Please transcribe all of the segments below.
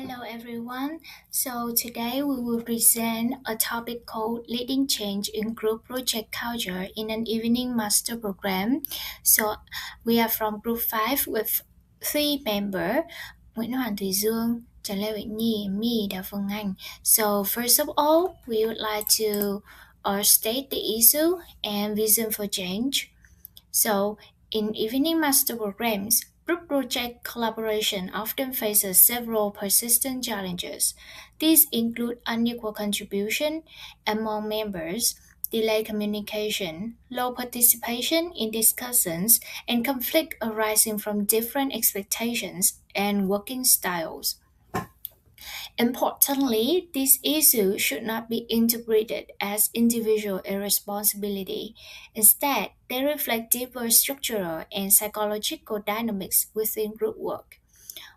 Hello everyone. So today we will present a topic called Leading Change in Group Project Culture in an Evening Master Program. So we are from Group 5 with three members, Nguyễn Hoàng Thùy Dương, Trần Lê Uyển Nhi, and me, Đào Phương Anh. So first of all, we would like to state the issue and vision for change. So, in evening master programs, group project collaboration often faces several persistent challenges. These include unequal contribution among members, delayed communication, low participation in discussions, and conflict arising from different expectations and working styles. Importantly, this issue should not be interpreted as individual irresponsibility. Instead, they reflect deeper structural and psychological dynamics within group work.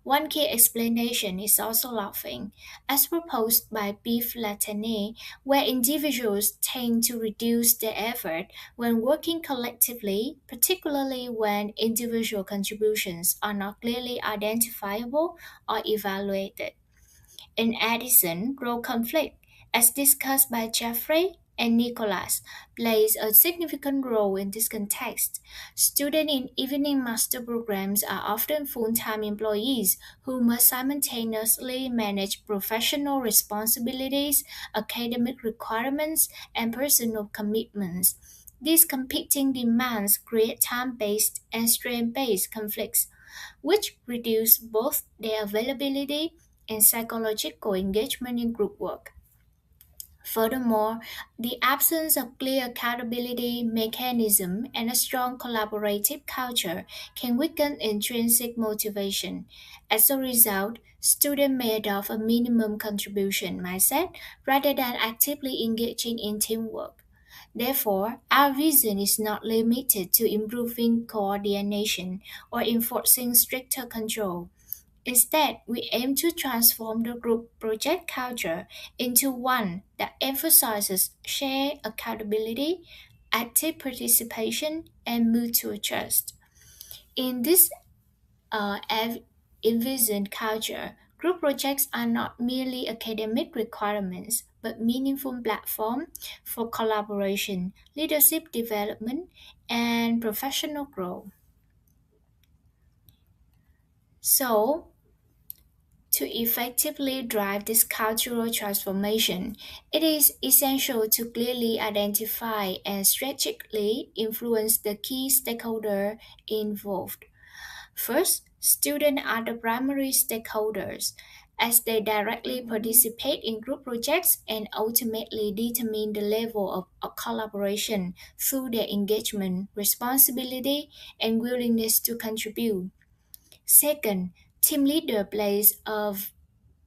One key explanation is also laughing, as proposed by B. Flatane, where individuals tend to reduce their effort when working collectively, particularly when individual contributions are not clearly identifiable or evaluated. In addition, role conflict, as discussed by Jeffrey and Nicholas, plays a significant role in this context. Students in evening master programs are often full-time employees who must simultaneously manage professional responsibilities, academic requirements, and personal commitments. These competing demands create time-based and strength-based conflicts, which reduce both their availability and psychological engagement in group work. Furthermore, the absence of clear accountability mechanism and a strong collaborative culture can weaken intrinsic motivation. As a result, students may adopt a minimum contribution mindset rather than actively engaging in teamwork. Therefore, our vision is not limited to improving coordination or enforcing stricter control. Instead, we aim to transform the group project culture into one that emphasizes shared accountability, active participation, and mutual trust. In this envisioned culture, group projects are not merely academic requirements, but meaningful platform for collaboration, leadership development, and professional growth. So, to effectively drive this cultural transformation, it is essential to clearly identify and strategically influence the key stakeholders involved. First, students are the primary stakeholders, as they directly participate in group projects and ultimately determine the level of collaboration through their engagement, responsibility, and willingness to contribute. Second, team leader plays a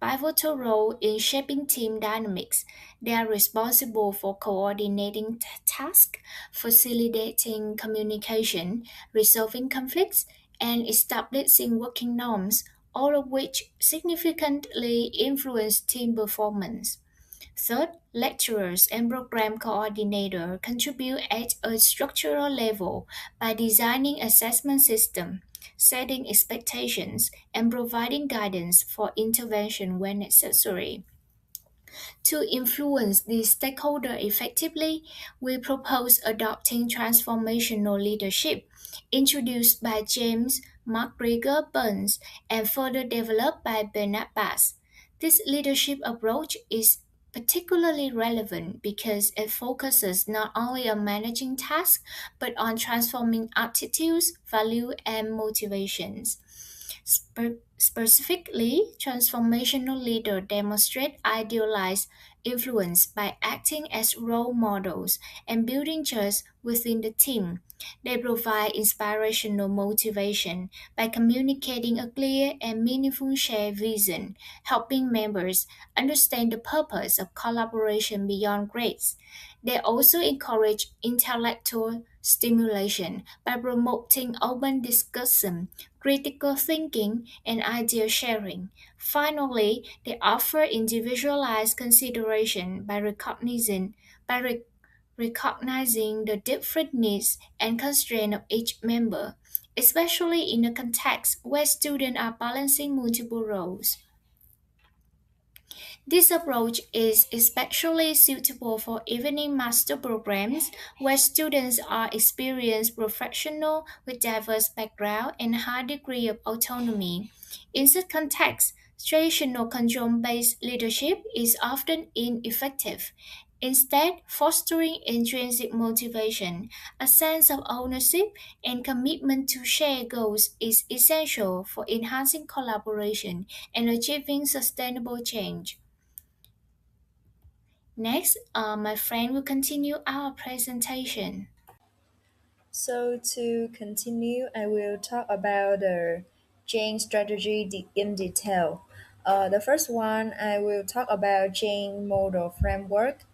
pivotal role in shaping team dynamics. They are responsible for coordinating tasks, facilitating communication, resolving conflicts, and establishing working norms, all of which significantly influence team performance. Third, lecturers and program coordinator contribute at a structural level by designing assessment system, setting expectations, and providing guidance for intervention when necessary. To influence the stakeholder effectively, we propose adopting transformational leadership, introduced by James McGregor Burns and further developed by Bernard Bass. This leadership approach is particularly relevant because it focuses not only on managing tasks but on transforming attitudes, value, and motivations. Specifically, transformational leaders demonstrate idealized influence by acting as role models and building trust within the team. They provide inspirational motivation by communicating a clear and meaningful shared vision, helping members understand the purpose of collaboration beyond grades. They also encourage intellectual stimulation by promoting open discussion, critical thinking, and idea sharing. Finally, they offer individualized consideration by recognizing the different needs and constraints of each member, especially in a context where students are balancing multiple roles. This approach is especially suitable for evening master programs where students are experienced professionals with diverse background and high degree of autonomy. In such contexts, traditional control-based leadership is often ineffective. Instead, fostering intrinsic motivation, a sense of ownership, and commitment to shared goals is essential for enhancing collaboration and achieving sustainable change. Next, my friend will continue our presentation. So to continue, I will talk about the chain strategy in detail. The first one, I will talk about chain model framework.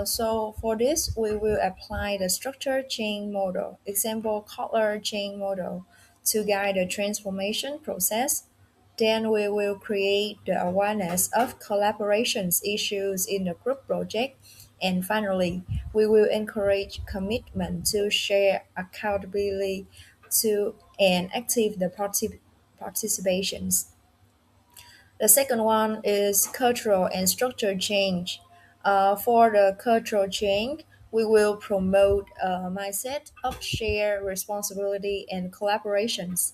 So for this, we will apply the structured chain model, example color chain model, to guide the transformation process. Then we will create the awareness of collaborations issues in the group project. And finally, we will encourage commitment to share accountability to and active the participations. The second one is cultural and structural change. For the cultural change, we will promote a mindset of shared responsibility and collaborations.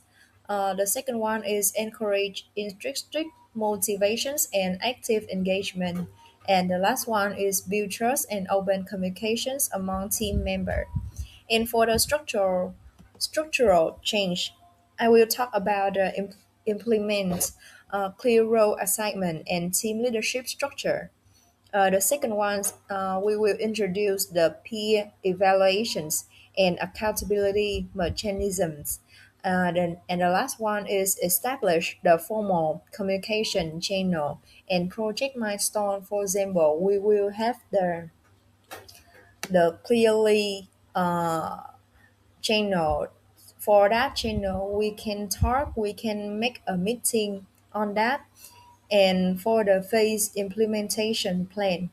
The second one is encourage intrinsic motivations and active engagement. And the last one is build trust and open communications among team members. And for the structural change, I will talk about the implement clear role assignment and team leadership structure. The second one, we will introduce the peer evaluations and accountability mechanisms. And the last one is establish the formal communication channel and project milestone. For example, we will have the clearly channel. For that channel, we can talk, we can make a meeting on that. And for the phase implementation plan,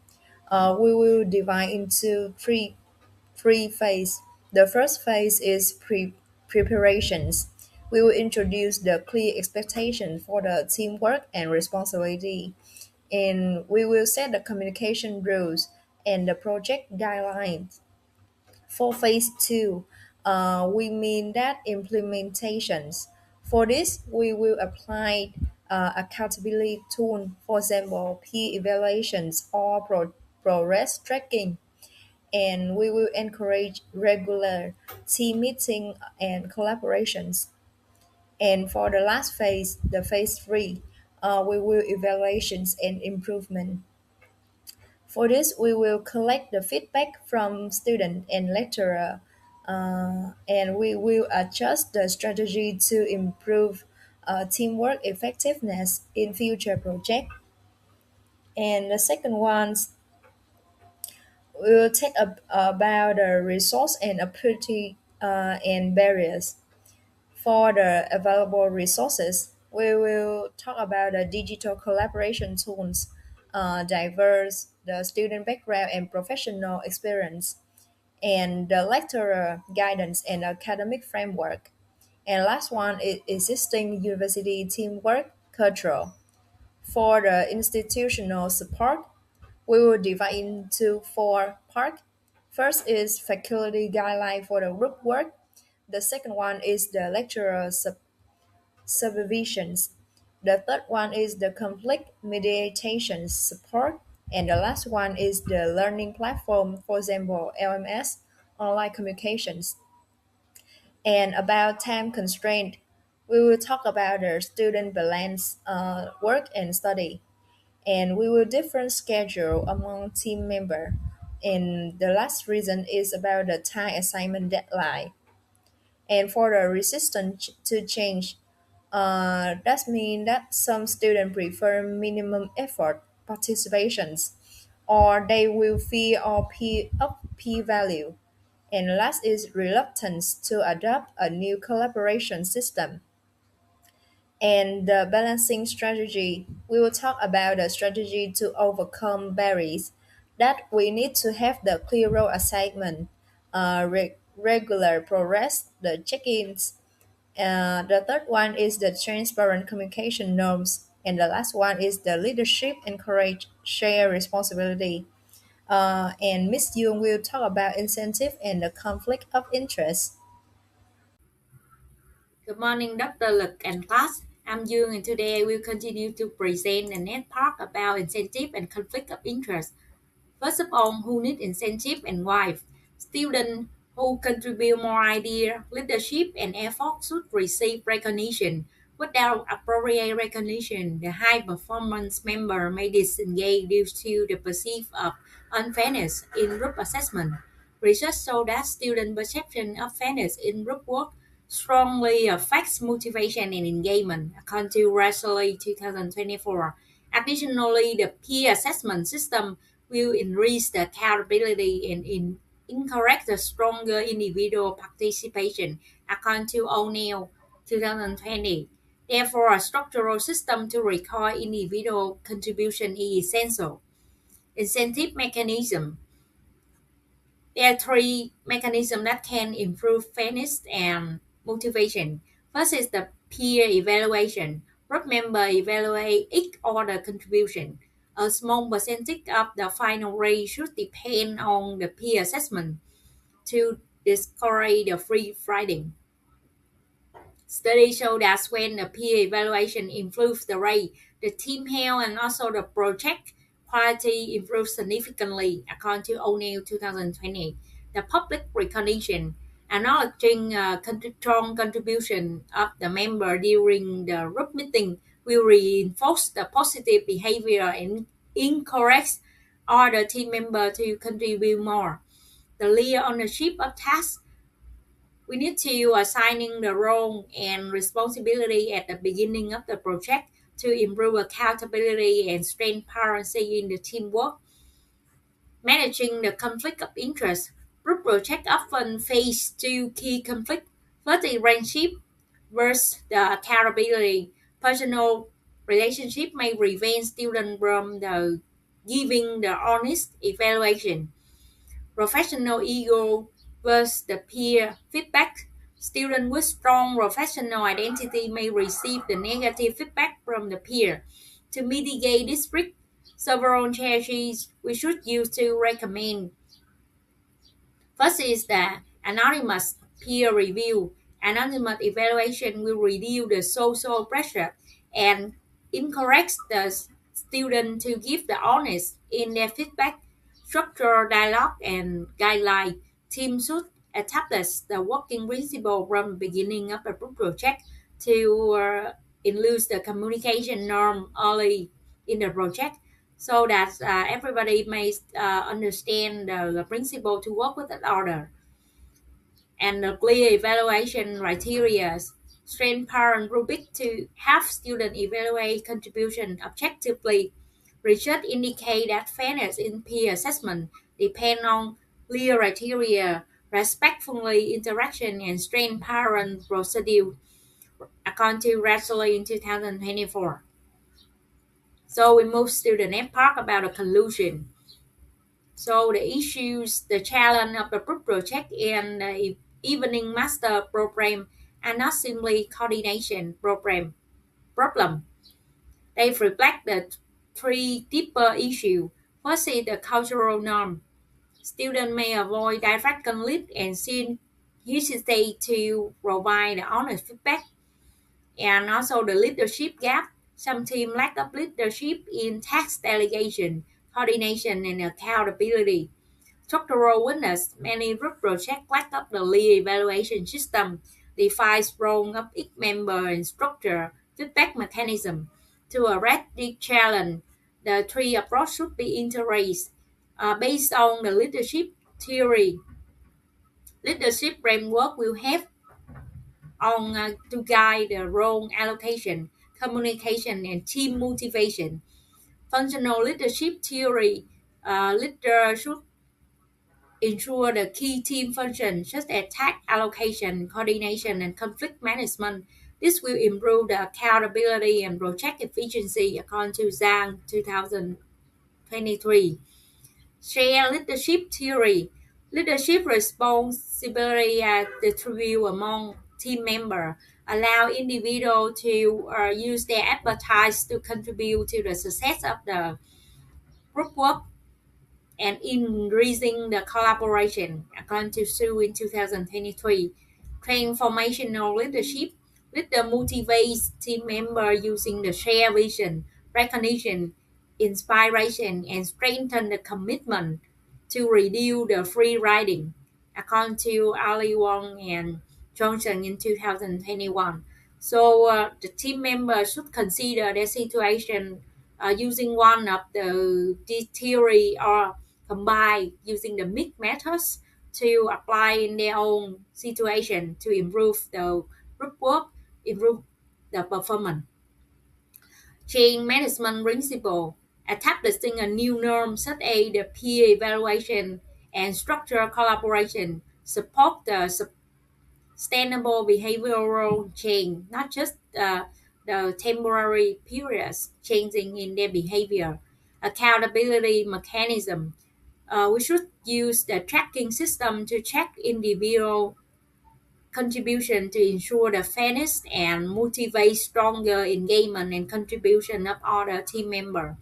we will divide into three phase. The first phase is preparations. We will introduce the clear expectation for the teamwork and responsibility. And we will set the communication rules and the project guidelines. For phase two, we mean that implementations. For this, we will apply accountability tool, for example, peer evaluations or progress tracking. And we will encourage regular team meeting and collaborations. And for the last phase, the phase three, we will evaluations and improvement. For this, we will collect the feedback from student and lecturer, and we will adjust the strategy to improve teamwork effectiveness in future project. And the second one, we will take up about the resource and opportunity and barriers. For the available resources, we will talk about the digital collaboration tools, diverse the student background and professional experience, and the lecturer guidance and academic framework. And last one is existing university teamwork culture. For the institutional support, we will divide into four parts. First is faculty guideline for the group work. The second one is the lecturer supervisions. The third one is the conflict mediation support. And the last one is the learning platform, for example, LMS, online communications. And about time constraint, we will talk about the student balance work and study. And we will different schedule among team member. And the last reason is about the time assignment deadline. And for the resistance to change, that means that some students prefer minimum effort participations, or they will fear or p value. And last is reluctance to adopt a new collaboration system. And the balancing strategy, we will talk about the strategy to overcome barriers. That we need to have the clear role assignment, regular progress, the check-ins. The third one is the transparent communication norms. And the last one is the leadership encourage share responsibility. And Miss Yoon will talk about incentive and the conflict of interest. Good morning, Dr. Lực and class. I'm Jung, and today I will continue to present the next part about incentive and conflict of interest. First of all, who need incentive and why? Students who contribute more idea, leadership, and effort should receive recognition. Without appropriate recognition, the high performance member may disengage due to the perceived of unfairness in group assessment. Research shows that student perception of fairness in group work strongly affects motivation and engagement, according to Russell 2024. Additionally, the peer assessment system will increase the accountability and encourage the stronger individual participation, according to O'Neill 2020. Therefore, a structural system to record individual contribution is essential. Incentive mechanism. There are three mechanisms that can improve fairness and motivation. First is the peer evaluation. Group members evaluate each other contribution. A small percentage of the final rate should depend on the peer assessment to discourage the free riding. Studies show that when the peer evaluation improves the rate, the team health and also the project quality improves significantly, according to O'Neill 2020. The public recognition, acknowledging strong contribution of the member during the group meeting will reinforce the positive behavior and encourage other team members to contribute more. The clear ownership of tasks, we need to assigning the role and responsibility at the beginning of the project to improve accountability and strengthen transparency in the teamwork. Managing the conflict of interest. Group projects often face two key conflicts. First, the friendship versus the accountability. Personal relationship may prevent students from the giving the honest evaluation. Professional ego versus the peer feedback. Students with strong professional identity may receive the negative feedback from the peer. To mitigate this risk, several strategies we should use to recommend. First is the anonymous peer review. Anonymous evaluation will reduce the social pressure and encourage the student to give the honest in their feedback. Structure dialogue and guideline. Teams should establish the working principle from the beginning of the group project to include the communication norm early in the project so that everybody may understand the principle to work with another and the clear evaluation criteria, transparent rubric to have students evaluate contribution objectively. Research indicate that fairness in peer assessment depend on clear criteria, respectfully interaction, and transparent procedure, according to Russell in 2024. So we move to the next part about the conclusion. So the issues, the challenge of the group project and the evening master program are not simply coordination problem. They reflect the three deeper issues. First is the cultural norm. Students may avoid direct conflict and seem hesitate to provide honest feedback. And also the leadership gap. Some team lack of leadership in task delegation, coordination, and accountability. Structural weakness. Many group projects lack of the lead evaluation system, defines role of each member and structure feedback mechanism. To address this challenge, the three approaches should be integrated based on the leadership theory. Leadership framework will help on to guide the role allocation, communication, and team motivation. Functional leadership theory, leader should ensure the key team functions such as task allocation, coordination, and conflict management. This will improve the accountability and project efficiency, according to Zhang 2023. Share leadership theory. Leadership responsibility are distributed among team members. allow individuals to use their expertise to contribute to the success of the group work and increasing the collaboration. According to Sue in 2023, transformational leadership with the motivates team member using the shared vision, recognition, inspiration, and strengthen the commitment to reduce the free riding. According to Ali Wong and Johnson in 2021. So the team members should consider their situation using one of the theory or combine using the mixed methods to apply in their own situation to improve the group work, improve the performance. Change management principle, establishing a new norm such as the peer evaluation and structural collaboration, support the sustainable behavioral change, not just the temporary periods changing in their behavior. Accountability mechanism, we should use the tracking system to check individual contribution to ensure the fairness and motivate stronger engagement and contribution of other team members.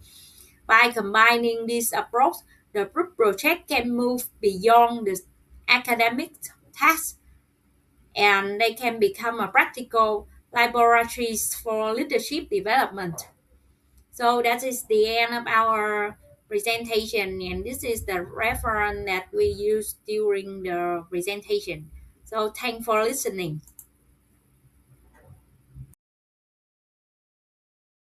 By combining this approach, the group project can move beyond the academic tasks and they can become a practical laboratories for leadership development. So that is the end of our presentation, and this is the reference that we use during the presentation. So thanks for listening.